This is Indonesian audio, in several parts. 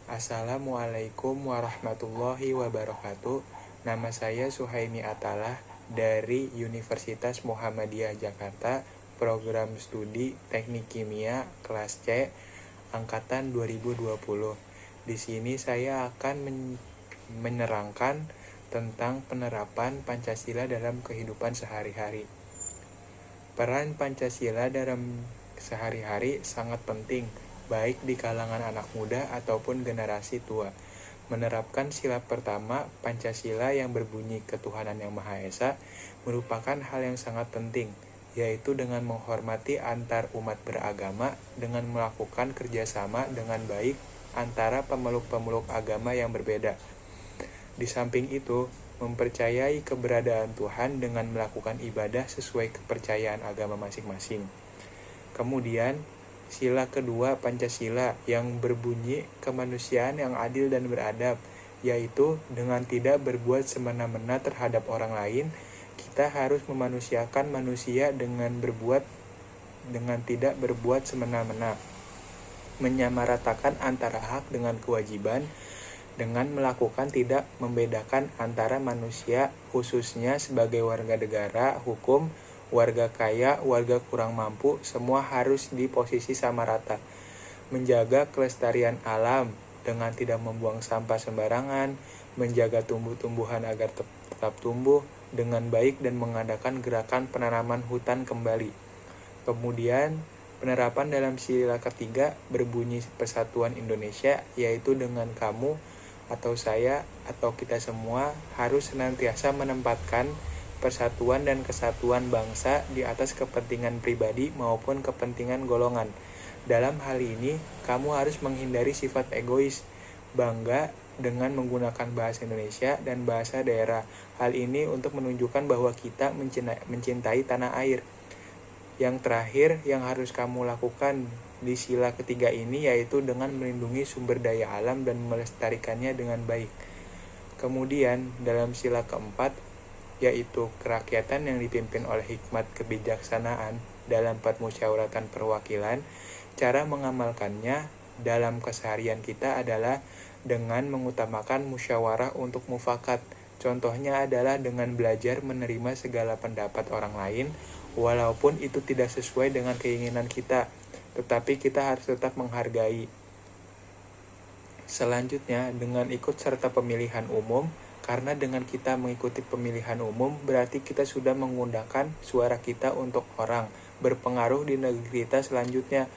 Assalamualaikum warahmatullahi wabarakatuh. Nama saya Suhaimi Atalah dari Universitas Muhammadiyah Jakarta, Program Studi Teknik Kimia kelas C, angkatan 2020. Di sini saya akan menerangkan tentang penerapan Pancasila dalam kehidupan sehari-hari. Peran Pancasila dalam sehari-hari sangat penting, baik di kalangan anak muda ataupun generasi tua. Menerapkan sila pertama Pancasila yang berbunyi ketuhanan yang Maha Esa merupakan hal yang sangat penting, yaitu dengan menghormati antar umat beragama dengan melakukan kerjasama dengan baik antara pemeluk-pemeluk agama yang berbeda. Di samping itu, mempercayai keberadaan Tuhan dengan melakukan ibadah sesuai kepercayaan agama masing-masing. Kemudian, sila kedua Pancasila yang berbunyi kemanusiaan yang adil dan beradab, yaitu dengan tidak berbuat semena-mena terhadap orang lain. Kita harus memanusiakan manusia dengan tidak berbuat semena-mena, menyamaratakan antara hak dengan kewajiban, dengan melakukan tidak membedakan antara manusia, khususnya sebagai warga negara, hukum, warga kaya, warga kurang mampu, semua harus di posisi sama rata. Menjaga kelestarian alam dengan tidak membuang sampah sembarangan, menjaga tumbuh-tumbuhan agar tetap tumbuh dengan baik dan mengadakan gerakan penanaman hutan kembali. Kemudian, penerapan dalam sila ketiga berbunyi Persatuan Indonesia, yaitu dengan kamu atau saya atau kita semua harus senantiasa menempatkan persatuan dan kesatuan bangsa di atas kepentingan pribadi maupun kepentingan golongan. Dalam hal ini, kamu harus menghindari sifat egois, bangga dengan menggunakan bahasa Indonesia dan bahasa daerah. Hal ini untuk menunjukkan bahwa kita mencintai tanah air. Yang terakhir yang harus kamu lakukan di sila ketiga ini yaitu dengan melindungi sumber daya alam dan melestarikannya dengan baik. Kemudian dalam sila keempat yaitu kerakyatan yang dipimpin oleh hikmat kebijaksanaan dalam permusyawaratan perwakilan, cara mengamalkannya dalam keseharian kita adalah dengan mengutamakan musyawarah untuk mufakat. Contohnya adalah dengan belajar menerima segala pendapat orang lain, walaupun itu tidak sesuai dengan keinginan kita, tetapi kita harus tetap menghargai. Selanjutnya, dengan ikut serta pemilihan umum, karena dengan kita mengikuti pemilihan umum, berarti kita sudah menggunakan suara kita untuk orang berpengaruh di negeri kita selanjutnya.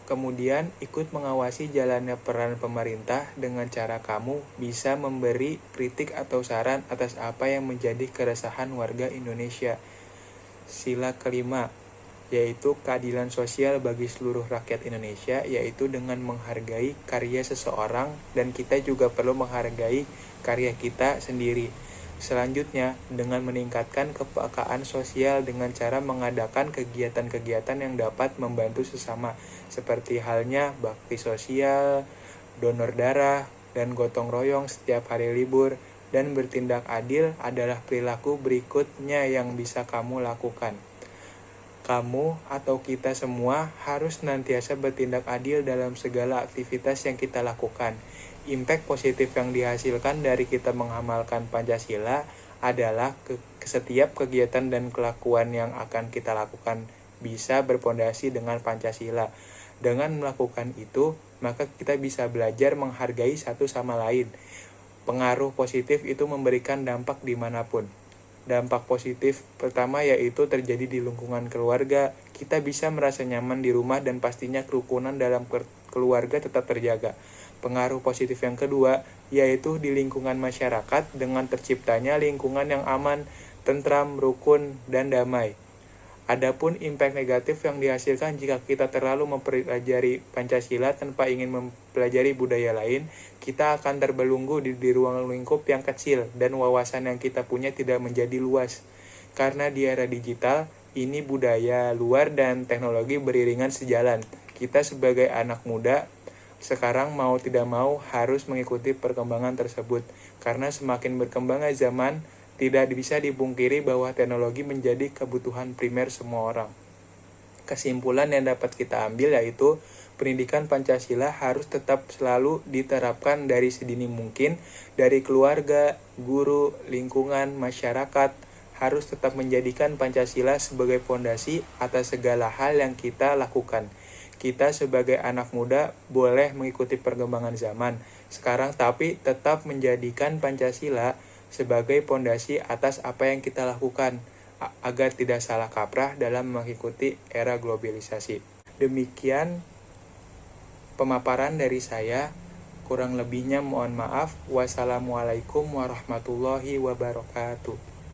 Kemudian ikut mengawasi jalannya peran pemerintah dengan cara kamu bisa memberi kritik atau saran atas apa yang menjadi keresahan warga Indonesia. Sila kelima, yaitu keadilan sosial bagi seluruh rakyat Indonesia, yaitu dengan menghargai karya seseorang dan kita juga perlu menghargai karya kita sendiri. Selanjutnya, dengan meningkatkan kepekaan sosial dengan cara mengadakan kegiatan-kegiatan yang dapat membantu sesama, seperti halnya bakti sosial, donor darah, dan gotong royong setiap hari libur. Dan bertindak adil adalah perilaku berikutnya yang bisa kamu lakukan. Kamu atau kita semua harus senantiasa bertindak adil dalam segala aktivitas yang kita lakukan. Impact positif yang dihasilkan dari kita mengamalkan Pancasila adalah setiap kegiatan dan kelakuan yang akan kita lakukan bisa berpondasi dengan Pancasila. Dengan melakukan itu, maka kita bisa belajar menghargai satu sama lain. Pengaruh positif itu memberikan dampak dimanapun. Dampak positif pertama yaitu terjadi di lingkungan keluarga. Kita bisa merasa nyaman di rumah dan pastinya kerukunan dalam keluarga tetap terjaga. Pengaruh positif yang kedua yaitu di lingkungan masyarakat dengan terciptanya lingkungan yang aman, tentram, rukun, dan damai. Adapun impact negatif yang dihasilkan jika kita terlalu mempelajari Pancasila tanpa ingin mempelajari budaya lain, kita akan terbelenggu di ruang lingkup yang kecil dan wawasan yang kita punya tidak menjadi luas. Karena di era digital, ini budaya luar dan teknologi beriringan sejalan. Kita sebagai anak muda sekarang mau tidak mau harus mengikuti perkembangan tersebut. Karena semakin berkembangnya zaman, tidak bisa dipungkiri bahwa teknologi menjadi kebutuhan primer semua orang. Kesimpulan yang dapat kita ambil yaitu pendidikan Pancasila harus tetap selalu diterapkan dari sedini mungkin, dari keluarga, guru, lingkungan, masyarakat, harus tetap menjadikan Pancasila sebagai fondasi atas segala hal yang kita lakukan. Kita sebagai anak muda boleh mengikuti perkembangan zaman sekarang, tapi tetap menjadikan Pancasila sebagai fondasi atas apa yang kita lakukan, agar tidak salah kaprah dalam mengikuti era globalisasi. Demikian pemaparan dari saya. Kurang lebihnya mohon maaf. Wassalamualaikum warahmatullahi wabarakatuh.